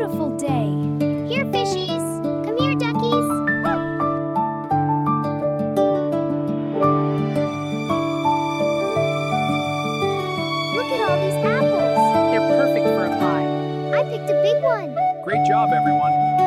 beautiful day. Here, fishies. Come here, duckies. Look at all these apples. They're perfect for a pie. I picked a big one. Great job, everyone.